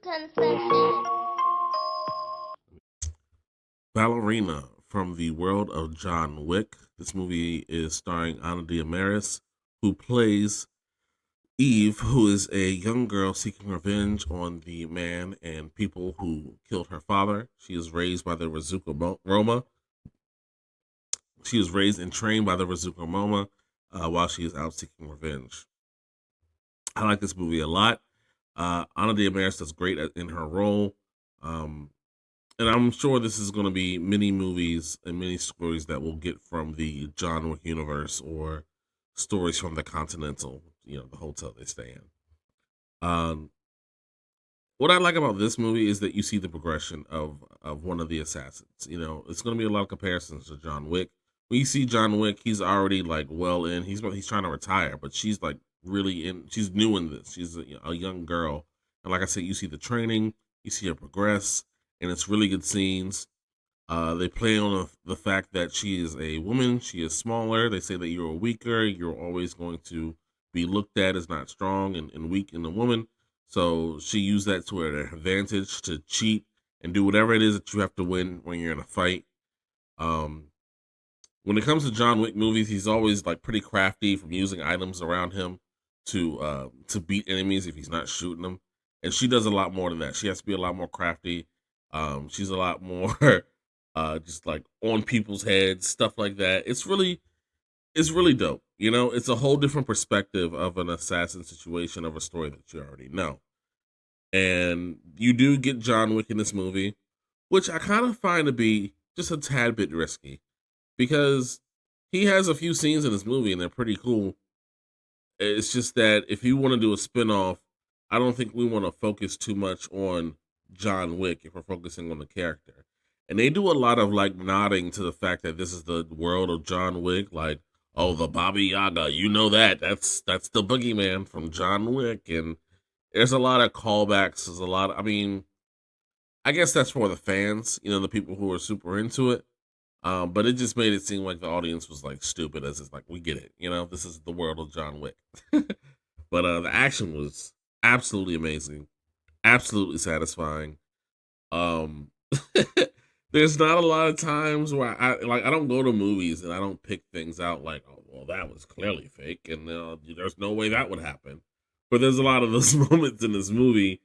Concession. Ballerina from the world of John Wick. This movie is starring Ana de Armas, who plays Eve, who is a young girl seeking revenge on the man and people who killed her father. She is raised by the Rizuka Roma. She is raised and trained by the Rizuka Roma while she is out seeking revenge. I like this movie a lot. Ana de Armas does great in her role. Um, and I'm sure this is going to be many movies and many stories that we'll get from the John Wick universe or stories from the Continental, the hotel they stay in. What I like about this movie is that you see the progression of one of the assassins. It's going to be a lot of comparisons to John Wick. When you see John Wick, he's already like well in. He's trying to retire, but she's like really in. She's new in this. She's a young girl, and like I said, you see the training, you see her progress, and it's really good scenes. They play on the fact that she is a woman. She is smaller. They say that you're weaker. You're always going to be looked at as not strong and weak in a woman. So she used that to her advantage to cheat and do whatever it is that you have to win when you're in a fight. Um, when it comes to John Wick movies, he's always like pretty crafty from using items around him to beat enemies if he's not shooting them. And she does a lot more than that. She has to be a lot more crafty. She's a lot more just like on people's heads, stuff like that. It's really dope. It's a whole different perspective of an assassin situation of a story that you already know. And you do get John Wick in this movie, which I kind of find to be just a tad bit risky because he has a few scenes in this movie and they're pretty cool. It's just that if you want to do a spinoff, I don't think we want to focus too much on John Wick if we're focusing on the character. And they do a lot of like nodding to the fact that this is the world of John Wick, like, oh, the Baba Yaga, that's the boogeyman from John Wick. And there's a lot of callbacks. There's a lot of, I mean, I guess that's for the fans, the people who are super into it. But it just made it seem like the audience was like stupid, as it's like, we get it, this is the world of John Wick. But the action was absolutely amazing, absolutely satisfying. Um, there's not a lot of times where I don't go to movies and I don't pick things out like, oh well, that was clearly fake, and there's no way that would happen. But there's a lot of those moments in this movie,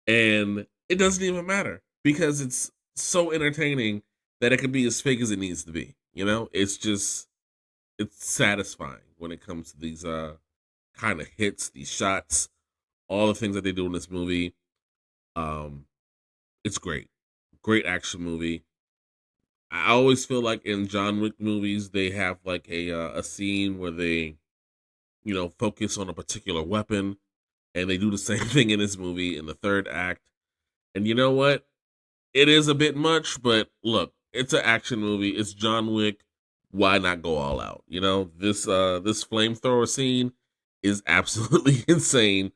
and it doesn't even matter because it's so entertaining that it can be as fake as it needs to be. It's satisfying when it comes to these kind of hits, these shots, all the things that they do in this movie. Um, it's great action movie. I always feel like in John Wick movies they have like a scene where they focus on a particular weapon, and they do the same thing in this movie in the third act. And you know what? It is a bit much, but look, it's an action movie. It's John Wick. Why not go all out? This flamethrower scene is absolutely insane,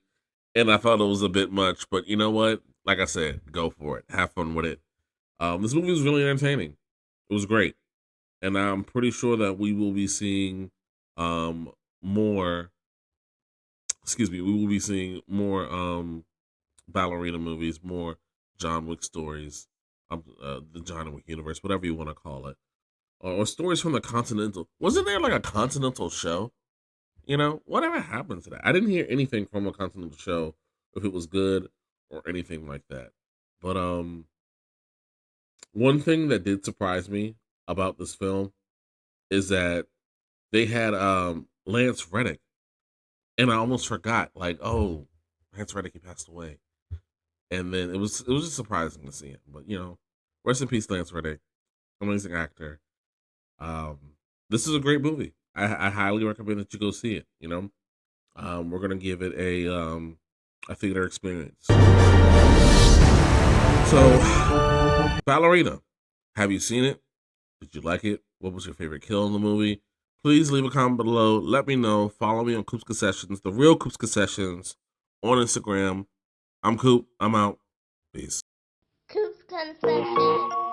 and I thought it was a bit much. But you know what? Like I said, go for it. Have fun with it. This movie was really entertaining. It was great, and I'm pretty sure that we will be seeing more. Excuse me. We will be seeing more ballerina movies, more John Wick stories, the John Wick universe, whatever you want to call it, or stories from the Continental. Wasn't there like a Continental show? Whatever happened to that? I didn't hear anything from a Continental show, if it was good or anything like that. But one thing that did surprise me about this film is that they had Lance Reddick, and I almost forgot, like, oh, Lance Reddick, he passed away. And then it was just surprising to see him. But rest in peace, Lance Reddick, amazing actor. Um, this is a great movie. I highly recommend that you go see it. We're gonna give it a theater experience. So, Ballerina, have you seen it? Did you like it? What was your favorite kill in the movie? Please leave a comment below. Let me know. Follow me on Coop's Concessions, the real Coop's Concessions, on Instagram. I'm Coop. I'm out. Peace. Coop's Concession.